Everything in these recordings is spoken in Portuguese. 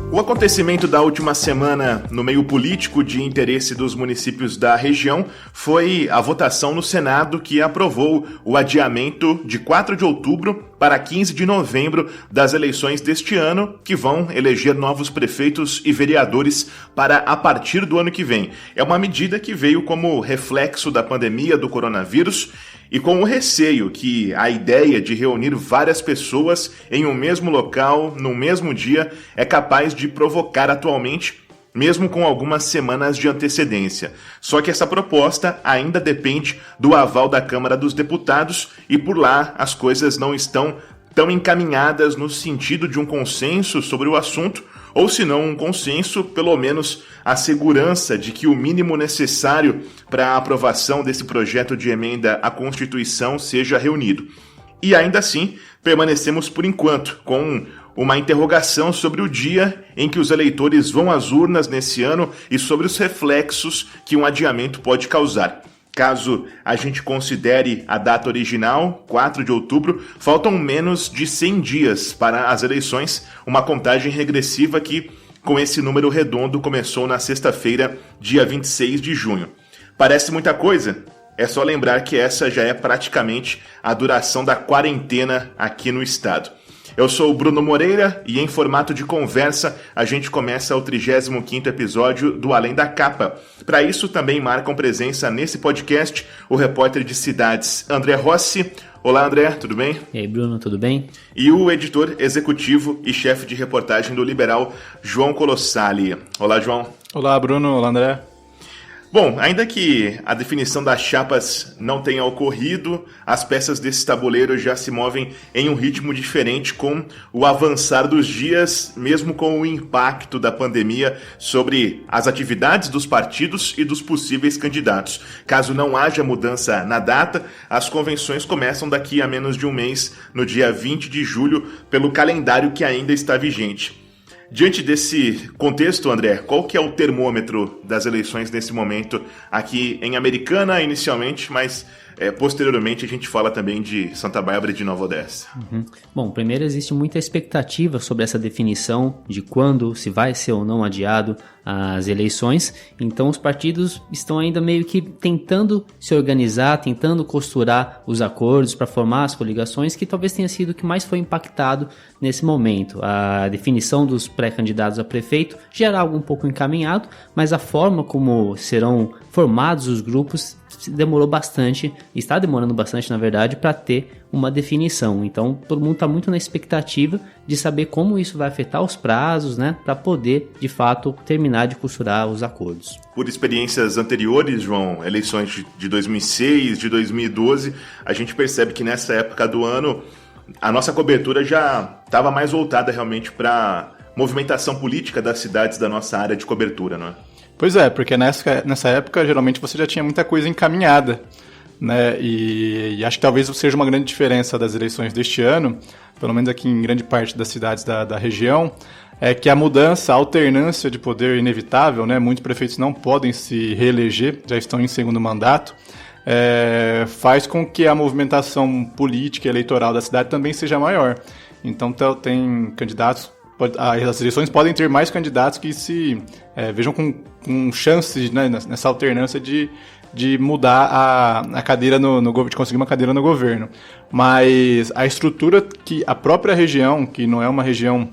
O acontecimento da última semana no meio político de interesse dos municípios da região foi a votação no Senado que aprovou o adiamento de 4 de outubro para 15 de novembro das eleições deste ano, que vão eleger novos prefeitos e vereadores para a partir do ano que vem. É uma medida que veio como reflexo da pandemia do coronavírus e com o receio que a ideia de reunir várias pessoas em um mesmo local, no mesmo dia, é capaz de provocar atualmente, mesmo com algumas semanas de antecedência. Só que essa proposta ainda depende do aval da Câmara dos Deputados e por lá as coisas não estão tão encaminhadas no sentido de um consenso sobre o assunto, ou se não um consenso, pelo menos a segurança de que o mínimo necessário para a aprovação desse projeto de emenda à Constituição seja reunido. E ainda assim, permanecemos por enquanto com uma interrogação sobre o dia em que os eleitores vão às urnas nesse ano e sobre os reflexos que um adiamento pode causar. Caso a gente considere a data original, 4 de outubro, faltam menos de 100 dias para as eleições, uma contagem regressiva que, com esse número redondo, começou na sexta-feira, dia 26 de junho. Parece muita coisa? É só lembrar que essa já é praticamente a duração da quarentena aqui no estado. Eu sou o Bruno Moreira e em formato de conversa a gente começa o 35º episódio do Além da Capa. Para isso também marcam presença nesse podcast o repórter de cidades André Rossi. Olá André, tudo bem? E aí Bruno, tudo bem? E o editor executivo e chefe de reportagem do Liberal, João Colossali. Olá João. Olá Bruno, olá André. Bom, ainda que a definição das chapas não tenha ocorrido, as peças desse tabuleiro já se movem em um ritmo diferente com o avançar dos dias, mesmo com o impacto da pandemia sobre as atividades dos partidos e dos possíveis candidatos. Caso não haja mudança na data, as convenções começam daqui a menos de um mês, no dia 20 de julho, pelo calendário que ainda está vigente. Diante desse contexto, André, qual que é o termômetro das eleições nesse momento aqui em Americana inicialmente, mas posteriormente a gente fala também de Santa Bárbara e de Nova Odessa? Bom, primeiro existe muita expectativa sobre essa definição de quando se vai ser ou não adiado as eleições, então os partidos estão ainda meio que tentando se organizar, tentando costurar os acordos para formar as coligações, que talvez tenha sido o que mais foi impactado nesse momento. A definição dos pré-candidatos a prefeito já era algo um pouco encaminhado, mas a forma como serão formados os grupos demorou bastante, está demorando bastante na verdade, para ter uma definição. Então todo mundo está muito na expectativa de saber como isso vai afetar os prazos, né, para poder de fato terminar de costurar os acordos. Por experiências anteriores, João, eleições de 2006, de 2012, a gente percebe que nessa época do ano a nossa cobertura já estava mais voltada realmente para movimentação política das cidades da nossa área de cobertura, não é? Pois é, porque nessa época geralmente você já tinha muita coisa encaminhada, né? E acho que talvez seja uma grande diferença das eleições deste ano, pelo menos aqui em grande parte das cidades da região, é que a mudança, a alternância de poder é inevitável, né? Muitos prefeitos não podem se reeleger, já estão em segundo mandato, faz com que a movimentação política e eleitoral da cidade também seja maior. Então tem candidatos, as eleições podem ter mais candidatos que se vejam com chances, né, nessa alternância de mudar a cadeira de conseguir uma cadeira no governo. Mas a estrutura que a própria região, que não é uma região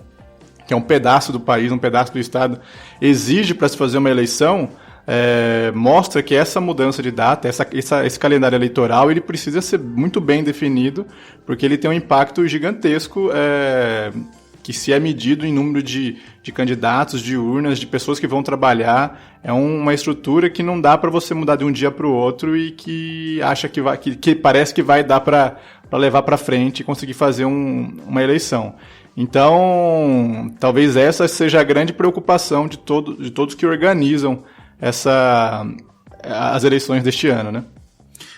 que é um pedaço do país, um pedaço do estado, exige para se fazer uma eleição, mostra que essa mudança de data, esse calendário eleitoral, ele precisa ser muito bem definido, porque ele tem um impacto gigantesco, que se é medido em número de candidatos, de urnas, de pessoas que vão trabalhar. É uma estrutura que não dá para você mudar de um dia para o outro e que acha que parece que vai dar para levar para frente e conseguir fazer uma eleição. Então, talvez essa seja a grande preocupação de todos que organizam as eleições deste ano, né?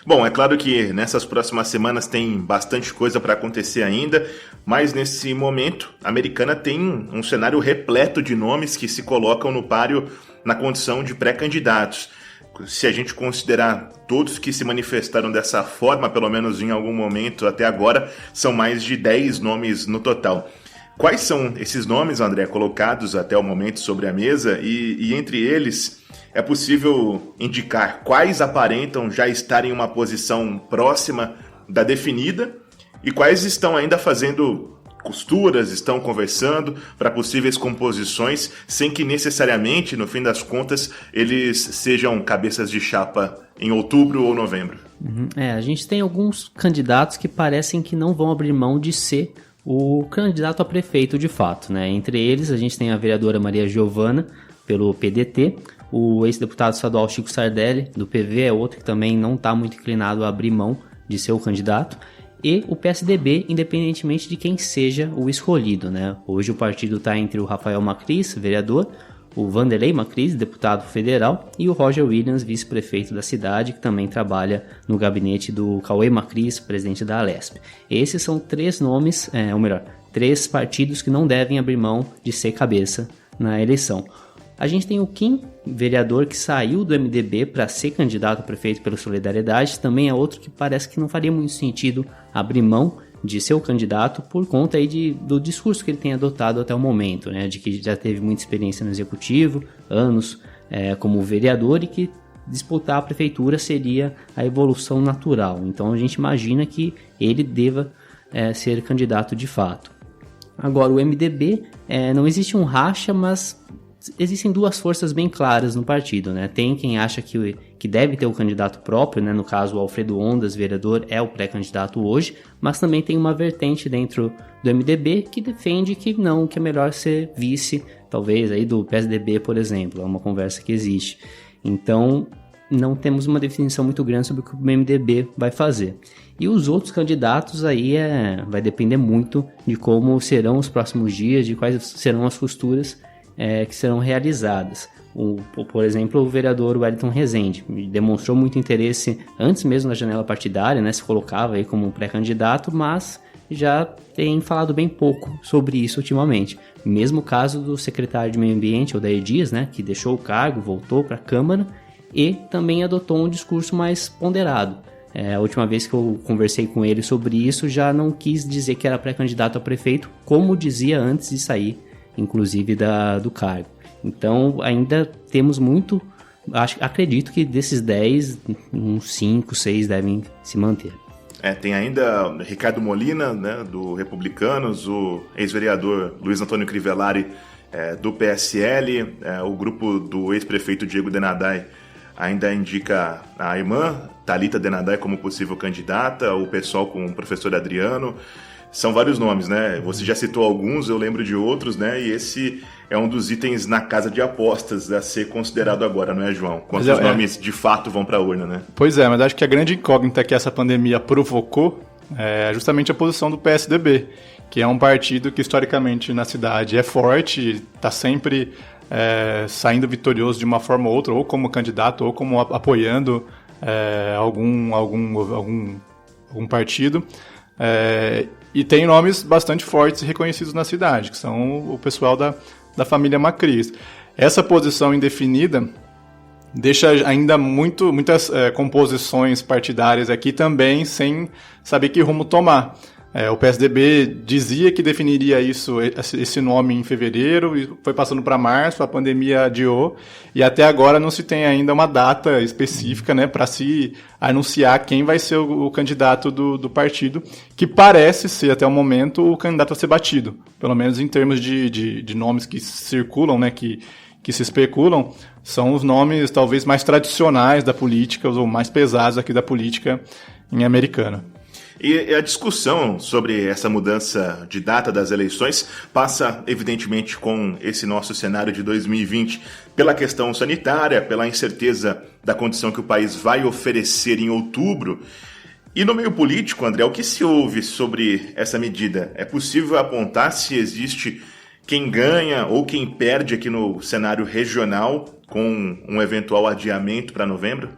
Bom, é claro que nessas próximas semanas tem bastante coisa para acontecer ainda, mas nesse momento a Americana tem um cenário repleto de nomes que se colocam no páreo na condição de pré-candidatos. Se a gente considerar todos que se manifestaram dessa forma, pelo menos em algum momento até agora, são mais de 10 nomes no total. Quais são esses nomes, André, colocados até o momento sobre a mesa e entre eles é possível indicar quais aparentam já estar em uma posição próxima da definida e quais estão ainda fazendo costuras, estão conversando para possíveis composições sem que necessariamente, no fim das contas, eles sejam cabeças de chapa em outubro ou novembro? A gente tem alguns candidatos que parecem que não vão abrir mão de ser o candidato a prefeito de fato, né? Entre eles, a gente tem a vereadora Maria Giovana, pelo PDT, o ex-deputado estadual Chico Sardelli, do PV, é outro que também não está muito inclinado a abrir mão de ser o candidato, e o PSDB, independentemente de quem seja o escolhido, né? Hoje o partido está entre o Rafael Macris, vereador, o Vanderlei Macris, deputado federal, e o Roger Williams, vice-prefeito da cidade, que também trabalha no gabinete do Cauê Macris, presidente da Alesp. Esses são três nomes, três partidos que não devem abrir mão de ser cabeça na eleição. A gente tem o Kim, vereador que saiu do MDB para ser candidato a prefeito pelo Solidariedade, também é outro que parece que não faria muito sentido abrir mão de ser o candidato por conta aí do discurso que ele tem adotado até o momento, né? De que já teve muita experiência no executivo, anos como vereador e que disputar a prefeitura seria a evolução natural. Então a gente imagina que ele deva ser candidato de fato. Agora o MDB, não existe um racha, mas existem duas forças bem claras no partido, né? Tem quem acha que deve ter o candidato próprio, né? No caso, o Alfredo Ondas, vereador, é o pré-candidato hoje, mas também tem uma vertente dentro do MDB que defende que é melhor ser vice, talvez, aí do PSDB, por exemplo. É uma conversa que existe. Então, não temos uma definição muito grande sobre o que o MDB vai fazer. E os outros candidatos aí vai depender muito de como serão os próximos dias, de quais serão as costuras que serão realizadas. Por exemplo, o vereador Wellington Rezende demonstrou muito interesse antes mesmo da janela partidária, né? Se colocava aí como um pré-candidato, mas já tem falado bem pouco sobre isso ultimamente. Mesmo caso do secretário de Meio Ambiente, Odair Dias, né? Que deixou o cargo, voltou para a Câmara e também adotou um discurso mais ponderado. A última vez que eu conversei com ele sobre isso, já não quis dizer que era pré-candidato a prefeito, como dizia antes de sair, inclusive do cargo. Então ainda temos muito, acredito que desses 10, uns 5, 6 devem se manter. Tem ainda Ricardo Molina, né, do Republicanos, o ex-vereador Luiz Antônio Crivellari, do PSL, o grupo do ex-prefeito Diego Denadai ainda indica a irmã Thalita Denadai como possível candidata, o pessoal com o professor Adriano. São vários nomes, né? Você já citou alguns, eu lembro de outros, né? E esse é um dos itens na casa de apostas a ser considerado agora, não é, João? Quantos nomes de fato vão para a urna, né? Pois é, mas acho que a grande incógnita que essa pandemia provocou é justamente a posição do PSDB, que é um partido que historicamente na cidade é forte, está sempre saindo vitorioso de uma forma ou outra, ou como candidato, ou como apoiando algum partido. E tem nomes bastante fortes e reconhecidos na cidade, que são o pessoal da família Macris. Essa posição indefinida deixa ainda muitas composições partidárias aqui também sem saber que rumo tomar. O PSDB dizia que definiria esse nome em fevereiro, e foi passando para março, a pandemia adiou, e até agora não se tem ainda uma data específica, né, para se anunciar quem vai ser o candidato do partido, que parece ser, até o momento, o candidato a ser batido, pelo menos em termos de nomes que circulam, né, que se especulam, são os nomes talvez mais tradicionais da política, ou mais pesados aqui da política em Americana. E a discussão sobre essa mudança de data das eleições passa, evidentemente, com esse nosso cenário de 2020, pela questão sanitária, pela incerteza da condição que o país vai oferecer em outubro. E no meio político, André, o que se ouve sobre essa medida? É possível apontar se existe quem ganha ou quem perde aqui no cenário regional com um eventual adiamento para novembro?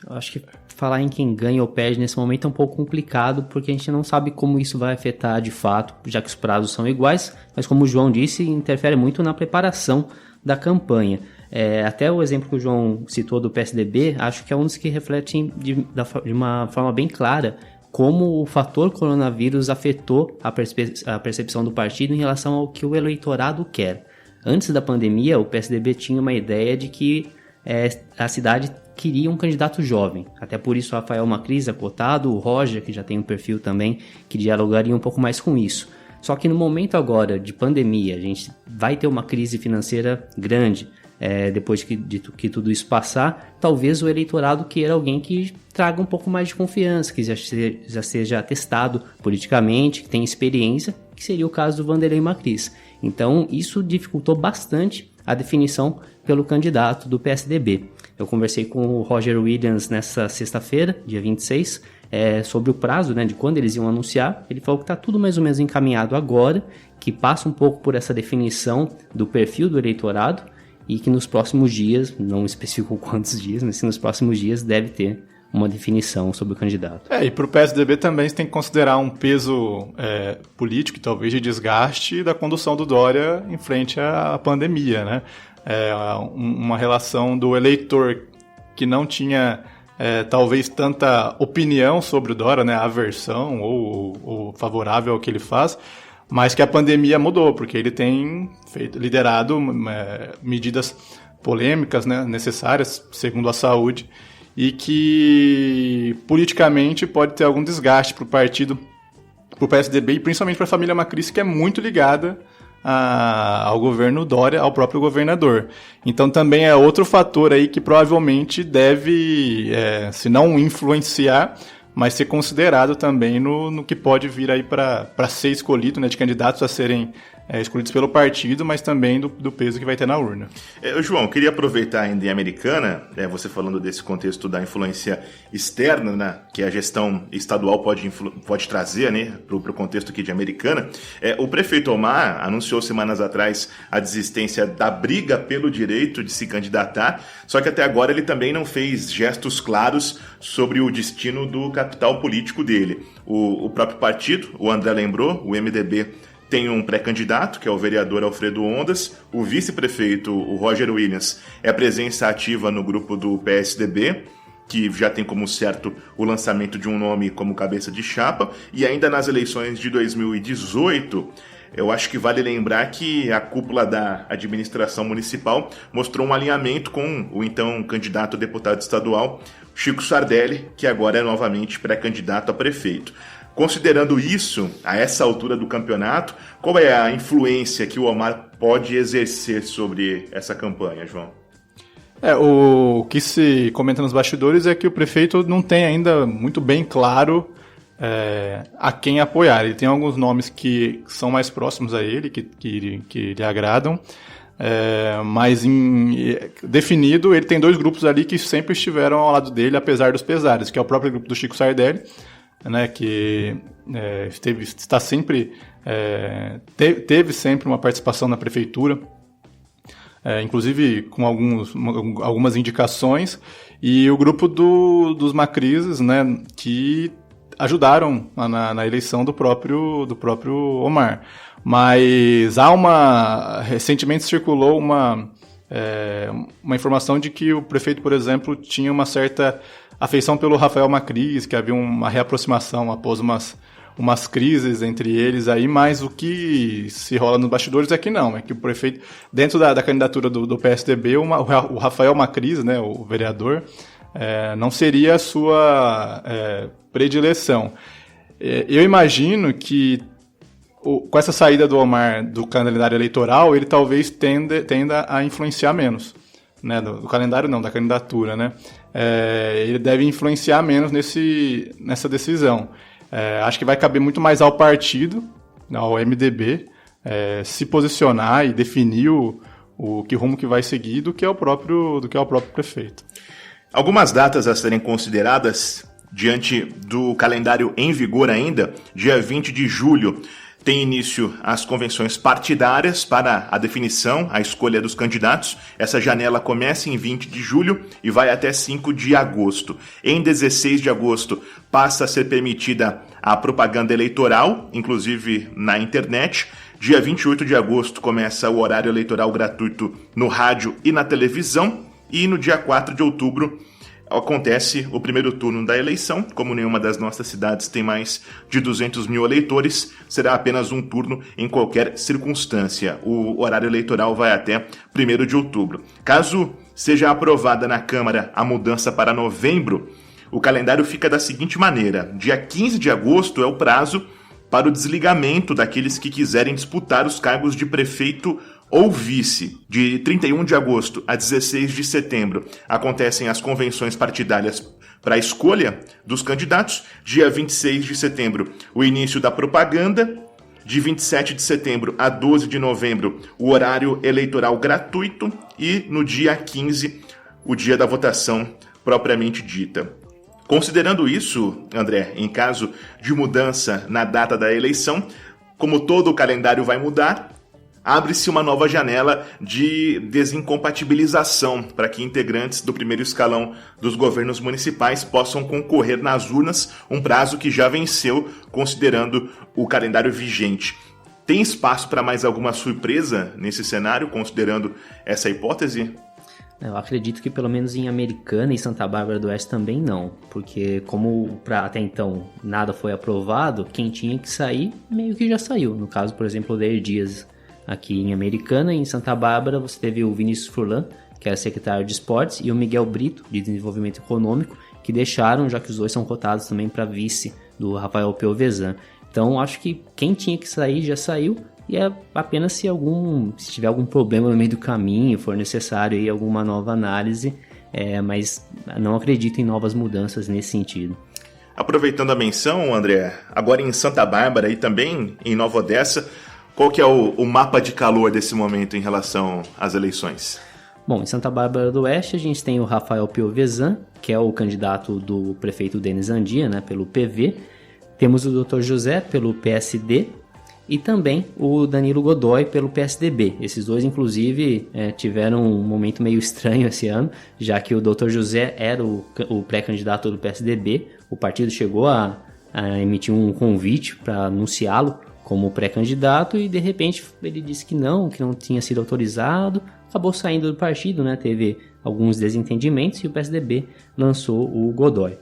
Eu acho que falar em quem ganha ou perde nesse momento é um pouco complicado, porque a gente não sabe como isso vai afetar de fato, já que os prazos são iguais, mas como o João disse, interfere muito na preparação da campanha. Até o exemplo que o João citou do PSDB, acho que é um dos que reflete de uma forma bem clara como o fator coronavírus afetou a percepção do partido em relação ao que o eleitorado quer. Antes da pandemia, o PSDB tinha uma ideia de que a cidade queria um candidato jovem. Até por isso o Rafael Macris é cotado, o Roger, que já tem um perfil também, que dialogaria um pouco mais com isso. Só que no momento agora de pandemia, a gente vai ter uma crise financeira grande. Depois que tudo isso passar, talvez o eleitorado queira alguém que traga um pouco mais de confiança, que já seja testado politicamente, que tenha experiência, que seria o caso do Vanderlei Macris. Então, isso dificultou bastante a definição pelo candidato do PSDB. Eu conversei com o Roger Williams nessa sexta-feira, dia 26, sobre o prazo, né, de quando eles iam anunciar. Ele falou que está tudo mais ou menos encaminhado agora, que passa um pouco por essa definição do perfil do eleitorado, e que nos próximos dias, não especificou quantos dias, mas nos próximos dias deve ter uma definição sobre o candidato. E para o PSDB também você tem que considerar um peso político e talvez de desgaste da condução do Dória em frente à pandemia, né? Uma relação do eleitor que não tinha talvez tanta opinião sobre o Dória, né? Aversão ou favorável ao que ele faz, mas que a pandemia mudou, porque ele tem liderado medidas polêmicas, né, necessárias, segundo a saúde, e que politicamente pode ter algum desgaste para o partido, para o PSDB e principalmente para a família Macris, que é muito ligada ao governo Dória, ao próprio governador. Então também é outro fator aí que provavelmente deve, se não influenciar, mas ser considerado também no que pode vir aí para ser escolhido, né, de candidatos a serem escolhidos pelo partido, mas também do peso que vai ter na urna. João, queria aproveitar ainda em Americana, você falando desse contexto da influência externa, né, que a gestão estadual pode trazer, né, para o contexto aqui de Americana. O prefeito Omar anunciou semanas atrás a desistência da briga pelo direito de se candidatar, só que até agora ele também não fez gestos claros sobre o destino do capital político dele. O próprio partido, o André lembrou, o MDB, tem um pré-candidato, que é o vereador Alfredo Ondas. O vice-prefeito, o Roger Williams, é presença ativa no grupo do PSDB, que já tem como certo o lançamento de um nome como cabeça de chapa. E ainda nas eleições de 2018, eu acho que vale lembrar que a cúpula da administração municipal mostrou um alinhamento com o então candidato a deputado estadual, Chico Sardelli, que agora é novamente pré-candidato a prefeito. Considerando isso, a essa altura do campeonato, qual é a influência que o Omar pode exercer sobre essa campanha, João? O que se comenta nos bastidores é que o prefeito não tem ainda muito bem claro a quem apoiar. Ele tem alguns nomes que são mais próximos a ele, que lhe agradam, mas definido, ele tem dois grupos ali que sempre estiveram ao lado dele, apesar dos pesares, que é o próprio grupo do Chico Sardelli, né, que está sempre teve sempre uma participação na prefeitura, inclusive com algumas indicações, e o grupo dos Macrises, né, que ajudaram na eleição do próprio Omar. Mas recentemente circulou uma informação de que o prefeito, por exemplo, tinha uma certa afeição pelo Rafael Macris, que havia uma reaproximação após umas crises entre eles aí, mas o que se rola nos bastidores é que não, é que o prefeito, dentro da candidatura do PSDB, o Rafael Macris, né, o vereador, não seria a sua predileção. Eu imagino que com essa saída do Omar do calendário eleitoral, ele talvez tenda a influenciar menos, né, do calendário não, da candidatura, né? Ele deve influenciar menos nessa decisão. Acho que vai caber muito mais ao partido, ao MDB, se posicionar e definir que rumo que vai seguir do que é o próprio prefeito. Algumas datas a serem consideradas diante do calendário em vigor ainda. Dia 20 de julho tem início as convenções partidárias para a definição, a escolha dos candidatos. Essa janela começa em 20 de julho e vai até 5 de agosto. Em 16 de agosto passa a ser permitida a propaganda eleitoral, inclusive na internet. Dia 28 de agosto começa o horário eleitoral gratuito no rádio e na televisão. E no dia 4 de outubro acontece o primeiro turno da eleição. Como nenhuma das nossas cidades tem mais de 200 mil eleitores, será apenas um turno em qualquer circunstância. O horário eleitoral vai até 1º de outubro. Caso seja aprovada na Câmara a mudança para novembro, o calendário fica da seguinte maneira: dia 15 de agosto é o prazo para o desligamento daqueles que quiserem disputar os cargos de prefeito ou vice. De 31 de agosto a 16 de setembro acontecem as convenções partidárias para a escolha dos candidatos. Dia 26 de setembro, o início da propaganda. De 27 de setembro a 12 de novembro, o horário eleitoral gratuito. E no dia 15, o dia da votação propriamente dita. Considerando isso, André, em caso de mudança na data da eleição, como todo o calendário vai mudar, abre-se uma nova janela de desincompatibilização para que integrantes do primeiro escalão dos governos municipais possam concorrer nas urnas, um prazo que já venceu considerando o calendário vigente. Tem espaço para mais alguma surpresa nesse cenário, considerando essa hipótese? Eu acredito que pelo menos em Americana e Santa Bárbara do Oeste também não, porque como até então nada foi aprovado, quem tinha que sair meio que já saiu. No caso, por exemplo, o Odair Dias aqui em Americana, e em Santa Bárbara você teve o Vinícius Furlan, que era secretário de esportes, e o Miguel Brito, de desenvolvimento econômico, que deixaram, já que os dois são cotados também para vice do Rafael Piovesan. Então acho que quem tinha que sair já saiu, e é apenas se tiver algum problema no meio do caminho, for necessário aí alguma nova análise, mas não acredito em novas mudanças nesse sentido. Aproveitando a menção, André, agora em Santa Bárbara e também em Nova Odessa, qual que é o mapa de calor desse momento em relação às eleições? Bom, em Santa Bárbara do Oeste a gente tem o Rafael Piovesan, que é o candidato do prefeito Denis Andia, né, pelo PV. Temos o Dr. José pelo PSD e também o Danilo Godoy pelo PSDB. Esses dois, inclusive, tiveram um momento meio estranho esse ano, já que o Dr. José era o pré-candidato do PSDB. O partido chegou a emitir um convite para anunciá-lo como pré-candidato e de repente ele disse que não tinha sido autorizado, acabou saindo do partido, né? Teve alguns desentendimentos e o PSDB lançou o Godoy.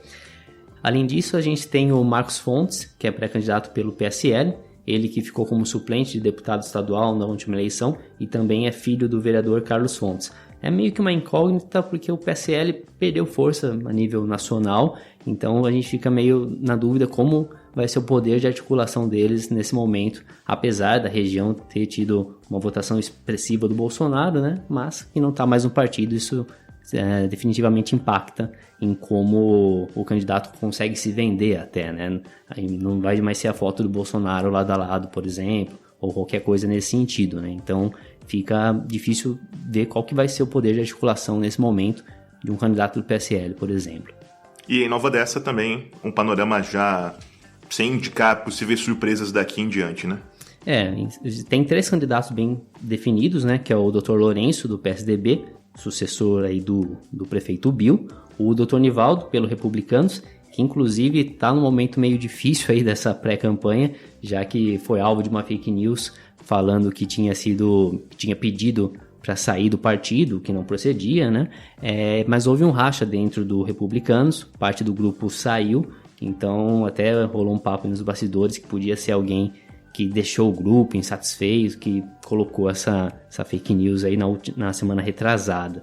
Além disso, a gente tem o Marcos Fontes, que é pré-candidato pelo PSL, ele que ficou como suplente de deputado estadual na última eleição e também é filho do vereador Carlos Fontes. É meio que uma incógnita porque o PSL perdeu força a nível nacional, então a gente fica meio na dúvida como vai ser o poder de articulação deles nesse momento, apesar da região ter tido uma votação expressiva do Bolsonaro, né? Mas que não está mais no partido, isso definitivamente impacta em como o candidato consegue se vender até, né? Aí não vai mais ser a foto do Bolsonaro lado a lado, por exemplo, ou qualquer coisa nesse sentido, né? Então fica difícil ver qual que vai ser o poder de articulação nesse momento de um candidato do PSL, por exemplo. E em Nova Odessa também um panorama já sem indicar possíveis surpresas daqui em diante, né? Tem 3 candidatos bem definidos, né? Que é o Dr. Lourenço, do PSDB, sucessor aí do prefeito Bill, o Dr. Nivaldo, pelo Republicanos, que inclusive está num momento meio difícil aí dessa pré-campanha, já que foi alvo de uma fake news falando que tinha pedido para sair do partido, que não procedia, né? Mas houve um racha dentro do Republicanos, parte do grupo saiu, então até rolou um papo nos bastidores que podia ser alguém que deixou o grupo insatisfeito, que colocou essa fake news aí na semana retrasada.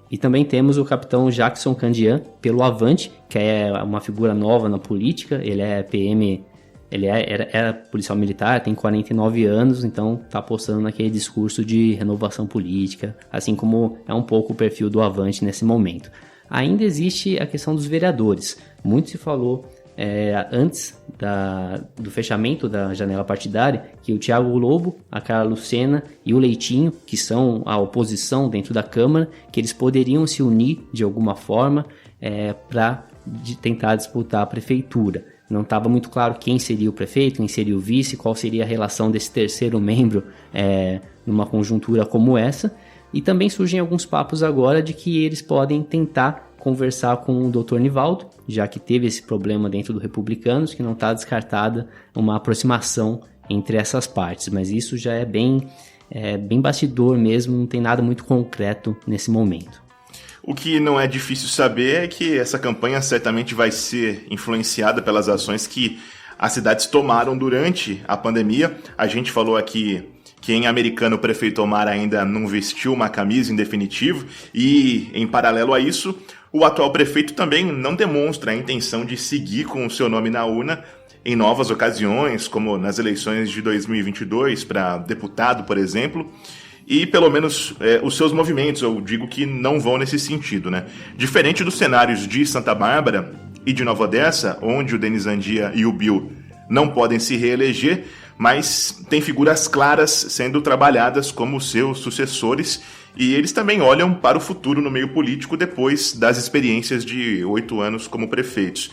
E também temos o capitão Jackson Candian pelo Avante, que é uma figura nova na política, ele é PM, era policial militar, tem 49 anos, então está apostando naquele discurso de renovação política, assim como é um pouco o perfil do Avante nesse momento. Ainda existe a questão dos vereadores. Muito se falou antes do fechamento da janela partidária que o Thiago Lobo, a Carla Lucena e o Leitinho, que são a oposição dentro da Câmara, que eles poderiam se unir de alguma forma para tentar disputar a prefeitura. Não estava muito claro quem seria o prefeito, quem seria o vice, qual seria a relação desse terceiro membro numa conjuntura como essa. E também surgem alguns papos agora de que eles podem tentar conversar com o Dr. Nivaldo, já que teve esse problema dentro do Republicanos, que não está descartada uma aproximação entre essas partes. Mas isso já é bem bastidor mesmo, não tem nada muito concreto nesse momento. O que não é difícil saber é que essa campanha certamente vai ser influenciada pelas ações que as cidades tomaram durante a pandemia. A gente falou aqui que em Americana o prefeito Omar ainda não vestiu uma camisa em definitivo e, em paralelo a isso, o atual prefeito também não demonstra a intenção de seguir com o seu nome na urna em novas ocasiões, como nas eleições de 2022 para deputado, por exemplo, e pelo menos os seus movimentos, eu digo que não vão nesse sentido, né? Diferente dos cenários de Santa Bárbara e de Nova Odessa, onde o Denis Andia e o Bill não podem se reeleger, mas tem figuras claras sendo trabalhadas como seus sucessores, e eles também olham para o futuro no meio político depois das experiências de 8 anos como prefeitos.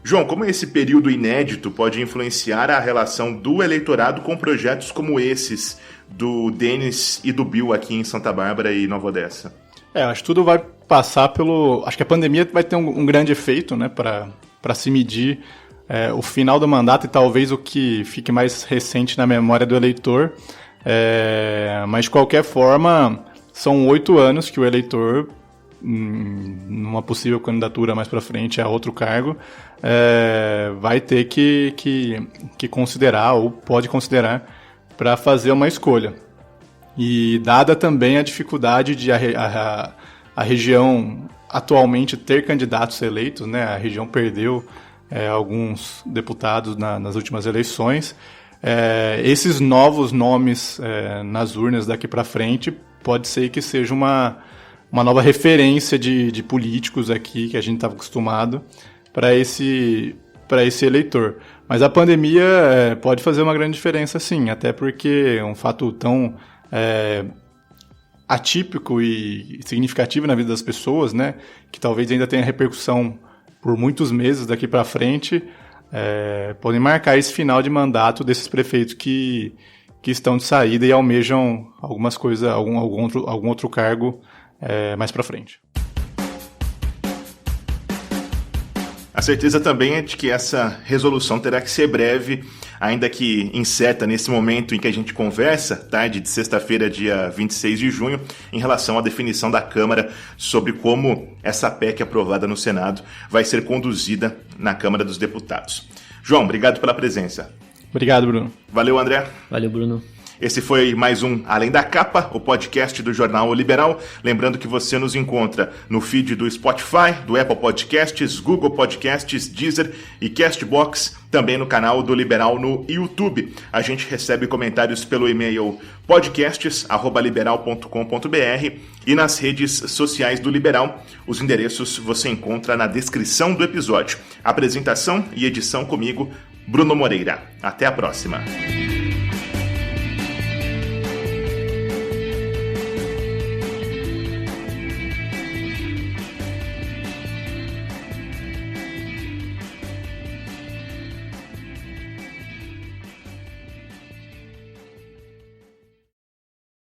João, como esse período inédito pode influenciar a relação do eleitorado com projetos como esses do Denis e do Bill aqui em Santa Bárbara e Nova Odessa? Acho que tudo vai passar pelo... Acho que a pandemia vai ter um grande efeito, né, para se medir o final do mandato e talvez o que fique mais recente na memória do eleitor. Mas, de qualquer forma, são 8 anos que o eleitor, numa possível candidatura mais para frente a outro cargo, vai ter que considerar, ou pode considerar, para fazer uma escolha. E dada também a dificuldade de a região atualmente ter candidatos eleitos, né, a região perdeu alguns deputados nas últimas eleições, esses novos nomes nas urnas daqui para frente pode ser que seja uma nova referência de políticos aqui que a gente estava acostumado para esse eleitor. Mas a pandemia pode fazer uma grande diferença, sim, até porque é um fato tão atípico e significativo na vida das pessoas, né, que talvez ainda tenha repercussão por muitos meses daqui para frente, podem marcar esse final de mandato desses prefeitos que estão de saída e almejam algumas coisas, algum outro cargo mais para frente. A certeza também é de que essa resolução terá que ser breve, ainda que incerta nesse momento em que a gente conversa, tarde de sexta-feira, dia 26 de junho, em relação à definição da Câmara sobre como essa PEC aprovada no Senado vai ser conduzida na Câmara dos Deputados. João, obrigado pela presença. Obrigado, Bruno. Valeu, André. Valeu, Bruno. Esse foi mais um Além da Capa, o podcast do Jornal O Liberal. Lembrando que você nos encontra no feed do Spotify, do Apple Podcasts, Google Podcasts, Deezer e Castbox, também no canal do Liberal no YouTube. A gente recebe comentários pelo e-mail podcasts@liberal.com.br e nas redes sociais do Liberal. Os endereços você encontra na descrição do episódio. Apresentação e edição comigo, Bruno Moreira. Até a próxima.